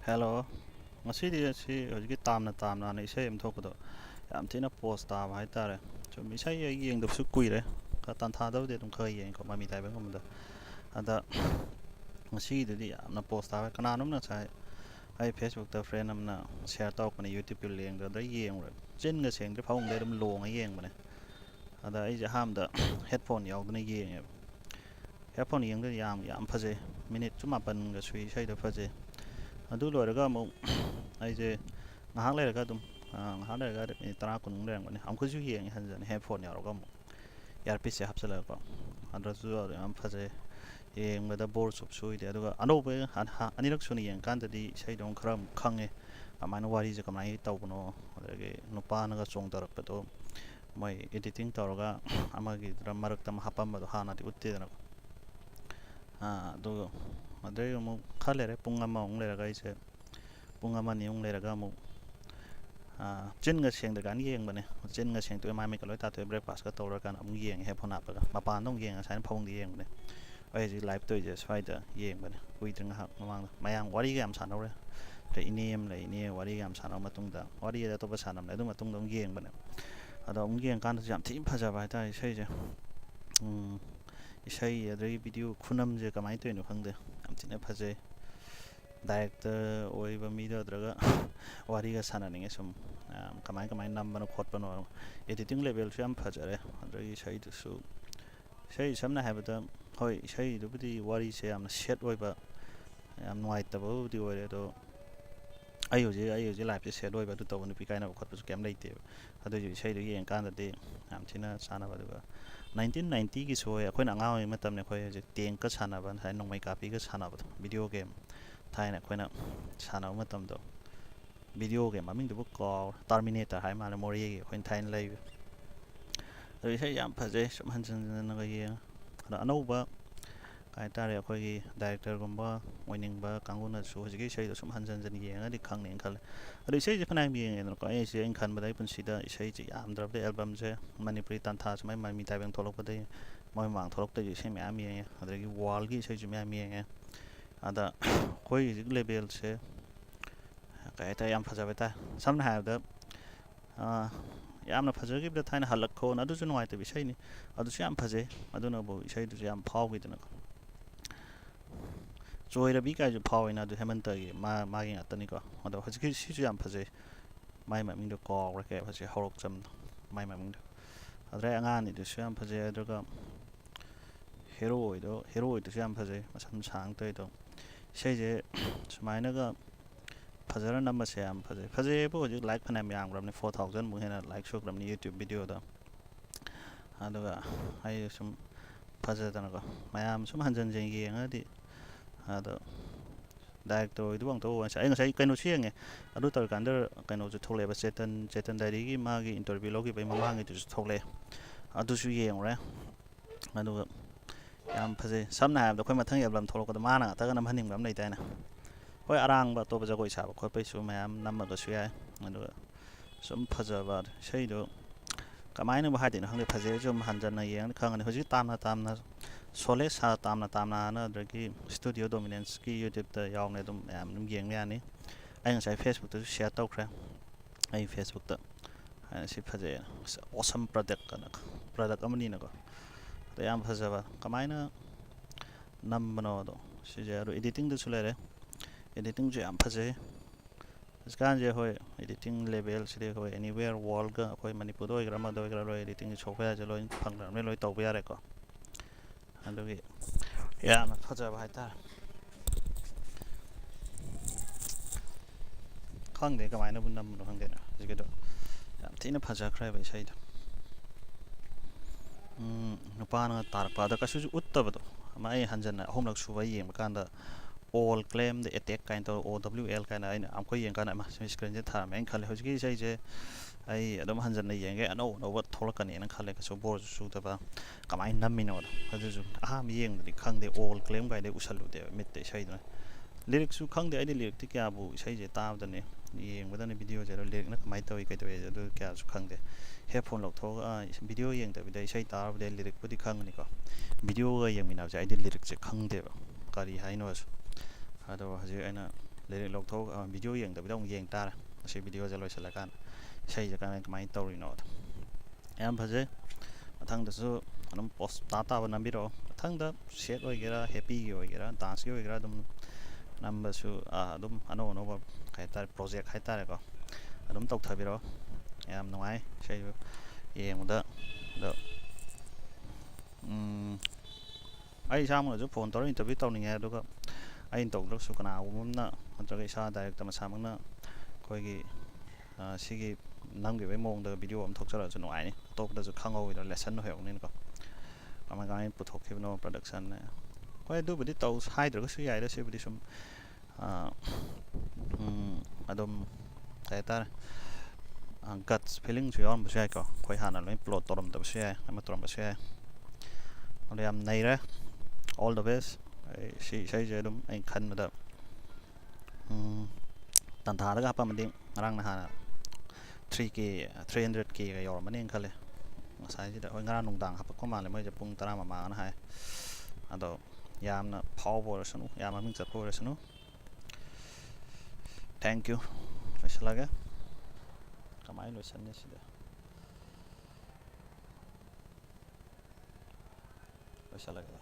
Hello. Ngasi si hojiki tamna tamna na isai am thokdo. Yam thina post ta hai tare. Chum isai yeng dop su kuire. Ka tan tha daw de dum khai yeng ko mami tai ba ngom da. Ada ngasi de di am na post ta kana num na chai. Ai Facebook ta friend am na share taw ko na YouTube pi leng da yeng ra. Chen ga seng de phong de dum long yeng ba ne. Ada ai ja ham da headphone yaw na yeng. Headphone yeng da yam phaje. Minute chuma ban ga sui sai da phaje. Adu lo ra mo aije ngahak le ga dum ngahak le ga ni tara kun le ngone am ko ju yeng han jan headphone ya ro ga mo yar pi se hap sala ko andra ju am phaje yeng ma da bor sup sui de aduga ano be ani rak suni yeng kan da di sai dong khram khange amana wari je kamai taw bono ge no pa na ga chong tarak pa to mai editing tor ga ama gi dram marak tam hapam ma do hana ti utte na do adre mo khale re punga ma ong le ga ise punga ma ni ong le ga mo chen ga seng da gan yeng bane chen ga seng to mai me ka loi ta to breakfast ka to ra kan am yeng he phona pa ga ma pa nong yeng sa phong di yeng bane ai ji live to je sai da yeng bane ui tang ha mang mayang wari ga am san re te inem le ni wari ga am san ma tung da wari da to ba san am le du ma tung dong yeng bane ada ong yeng kan jam thim pha ja ba ta sai je isai adri video khunam je kamai to no khang de am thine pha je director oi ba mi da draga wari ga sana ninge sum kamai kamai nam bano khot bano editing level su am phajare adri sai tu su sai samna ha ba hoi sai du budi wari se am set oi ba am noi ta ba di oi do ayo je live se set oi ba du to nu pi kai na khot ba su kem lai te adu ju sai du yeng kan da de am thina sana ba du 1990 ki so ya khoi na ngao ma tam ne khoi je teng ka sana ban sai nong mai ka pi ka sana ba video game thai na khoi na sana ma tam do video game ming du ko terminator hai ma na mori ge khoi thai lai rồi sai yam pha je sum han jan na ga ye na ano ba kai ta re khoi gi director gum ba winning ba kangun na su ji ge sai sum han jan ye nga di khang ne khal rồi sai je phana mi nge ko ai se en khan ba dai pun si da sai ji am drop de album je manipuri tan tha mai mai mi tai bang tholok ba dai moi mang tholok de sai me am ye adre gi wall gi sai ju me am ye ada khoi level se cái tay em phải ta sắm hàng đó em là phải cái thay là halak ko na du chu noi te bi sai ni adu chu am phaje adu na bo sai du am phau gi na joy ra bi ka ju phau ina du heman ta gi ma gi at ni ko adu ha ji si chu am phaje mai ma ming do ko ra ke phaje horok cham mai ma ming do adre anga ni du chu am phaje adu ka hero do chu am phaje ma sam sang te do sai je mai na ga phajara number se am phaje bo ju like phanam yang ram ni 4000 mu hena like show ram ni youtube video da aduga ai sum phaja da na ko mayam sum hanjan jeng ge nga di ado director du bang to sa ai kai no siang e adu tar kan der kai no ju thole ba chetan dai gi ma gi interview lo gi bai ma ngi ju thole adu su yeng ra adu yam phaje samna da khoi ma thang yab lam tholo ko da ma na ta ga nam hanim ram nei ta na hoi arang ba to ba ja koi sa ba khoi pai su mayam nam ma ga su ya adu sum phaja ba sei do kamai na ba ha de na hang de phaje jum han jan na yeng khang ni hoji tam na Solace Her Tamna Tamna na ki studio dominance ki YouTube ta yaw ne dum am num yeng ya ni ai sai Facebook ta share taw khra ai Facebook ta si phaje awesome product kana product amani na ko ta yam phaja ba kamai na nam bano do si ja ro editing da chule re editing je am phaje skan je hoi editing level si hoi anywhere wall ga hoi manipur do gra ma do gra ro editing chokha ja lo phang ra me loi taw ya re ko adugi ya na phaja ba ta khang de kamai na bun nam no khang de na ji ge do yam thina phaja khrai bai sai da no pa na tar pa da ka su utta ba do mai hanjan na hom lak su bai yeng kan da all claim the attack kind of OWL kind of am ko yeng kan ma screen je thar men khale hoji sai je ai adam hanjan na yeng ge no no wat thol kan en khale ka so bor su ta ba kamai nam mi no adu ju mi yeng di khang de all claim ga de usal lu de mit te sai da lyric su khang de ai lyric ti kya bu sai je ta da ne yeng ba da ne video je lyric na kamai tawi kai tawi adu kya su khang de headphone lok tho video yeng da bi dai sai ta ba de lyric bu di khang ni ko video ga yeng mi na ja ai de lyric je khang de ba kari hai no ado haji aina ꯂꯤꯔꯤꯛ ꯂꯧꯊꯣꯛ video ꯌꯦꯡꯗꯕꯤꯗ ꯑꯃꯨꯛ ꯌꯦꯡ ꯇꯥꯔꯦ ꯃꯁꯤ ꯚꯤꯗꯤꯑꯣꯁꯦ ꯂꯣꯏꯁꯤꯜꯂꯀꯥꯟꯗ ꯏꯁꯩꯁꯦ ꯀꯃꯥꯏꯅ ꯇꯧꯔꯤꯅꯣꯗꯣ ꯌꯥꯝ ꯐꯖꯩ ꯃꯊꯪꯗꯁꯨ ꯑꯗꯨꯝ ꯄꯣꯁ ꯇꯥꯕ ꯅꯝꯕꯤꯔꯛꯑꯣ ꯃꯊꯪꯗ ꯁꯦꯠ ꯑꯣꯏꯒꯦꯔꯥ ꯍꯦꯄꯤꯒꯤ ꯑꯣꯏꯒꯦꯔꯥ ꯗꯥꯟꯁꯀꯤ ꯑꯣꯏꯒꯦꯔꯥ ꯑꯗꯨꯝ ꯅꯝꯕꯁꯨ ꯑꯗꯨꯝ ꯑꯅꯧ ꯑꯅꯧꯕ ꯀꯩ ꯍꯥꯏꯇꯥꯔꯦ ꯄ꯭ꯔꯣꯖꯦꯛ ꯍꯥꯏꯇꯥꯔꯦꯀꯣ ꯑꯗꯨꯝ ꯇꯧꯊꯕꯤꯔꯛꯑꯣ ꯌꯥꯝ ꯅꯨꯡꯉꯥꯏ ꯏꯁꯩꯁꯨ ꯌꯦꯡꯕꯗ ꯑꯗꯣ ꯑꯩ ꯏꯁꯥꯃꯛꯅꯁꯨ ꯐꯣꯟ ꯇꯧꯔꯒ ꯏꯟꯇꯔꯚꯤꯌꯨ ꯇꯧꯅꯤꯡꯉꯦ ꯑꯗꯨꯒ ꯑꯩꯅ ꯇꯧꯗ꯭ꯔꯒꯁꯨ ꯀꯅꯥꯒꯨꯝꯕ ꯑꯃꯅ ꯅꯠꯇ꯭ꯔꯒ ꯏꯁꯥ ꯗꯥꯏꯔꯦꯛꯇ ꯃꯁꯥꯃꯛꯅ ꯑꯩꯈꯣꯏꯒꯤ ꯁꯤꯒꯤ ꯅꯝꯈꯤꯕꯒꯤ ꯃꯑꯣꯡꯗ ꯚꯤꯗꯤꯑꯣ ꯑꯃ ꯊꯣꯛꯆꯔꯛꯑꯁꯨ ꯅꯨꯡꯉꯥꯏꯅꯤ ꯑꯇꯣꯞꯄꯗꯁꯨ ꯈꯪꯍꯧꯋꯤꯗ ꯂꯦꯁꯟ ꯑꯣꯏꯍꯧꯅꯤꯅꯀꯣ ꯀꯃꯥꯏꯅ ꯄꯨꯊꯣꯛꯈꯤꯕꯅꯣ ꯄ꯭ꯔꯗꯛꯁꯟ ꯍꯣꯏ ꯑꯗꯨꯕꯨꯗꯤ ꯍꯥꯏꯗ꯭ꯔꯒꯁꯨ ꯌꯥꯏꯗ ꯁꯤꯕꯨꯗꯤ ꯁꯨꯝ ꯑꯗꯨꯝ ꯀꯩ ꯍꯥꯏꯇꯥꯔꯦ ꯒꯠꯁ ꯐꯤꯂꯤꯡꯁꯨ ꯌꯥꯎꯔꯝꯕꯁꯨ ꯌꯥꯏꯀꯣ ꯑꯩꯈꯣꯏ ꯍꯥꯟꯅ ꯂꯣꯏ ꯄ꯭ꯂꯣꯠ ꯇꯧꯔꯝꯗꯕꯁꯨ ꯌꯥꯏ ꯑꯃ ꯇꯧꯔꯝꯕꯁꯨ ꯌꯥꯏ ꯑꯗꯣ ꯌꯥꯝ ꯅꯩꯔꯦ ꯑꯣꯜ ꯗ ꯕꯦꯁ ꯁꯤ ꯏꯁꯩꯁꯦ ꯑꯗꯨꯝ ꯑꯩꯅ ꯈꯟꯕꯗ ꯇꯟꯊꯥꯗꯒ ꯍꯥꯞꯄꯝꯃꯗꯤ ꯉꯔꯥꯡ ꯅꯍꯥꯟꯅ 300Kꯒ ꯌꯧꯔꯝꯃꯅꯤꯅ ꯈꯜꯂꯦ ꯉꯁꯥꯏꯁꯤꯗ ꯍꯣꯏ ꯉꯔꯥꯡ ꯅꯨꯡꯗꯥꯡ ꯍꯥꯞꯄꯛꯄ ꯃꯥꯜꯂꯦ ꯃꯣꯏꯁꯦ ꯄꯨꯡ 10 ꯃꯃꯥꯡꯅ ꯍꯥꯏ ꯑꯗꯣ ꯌꯥꯝꯅ ꯐꯥꯎꯕ ꯑꯣꯏꯔꯁꯅꯨ ꯌꯥꯝ ꯃꯃꯤꯡ ꯆꯠꯄ ꯑꯣꯏꯔꯁꯅꯨ ꯊꯦꯡꯛ ꯌꯨ ꯂꯣꯏꯁꯤꯜꯂꯒꯦ ꯀꯃꯥꯏꯅ ꯂꯣꯏꯁꯟꯅꯤ ꯁꯤꯗ ꯂꯣꯏꯁꯤꯜꯂꯒꯦ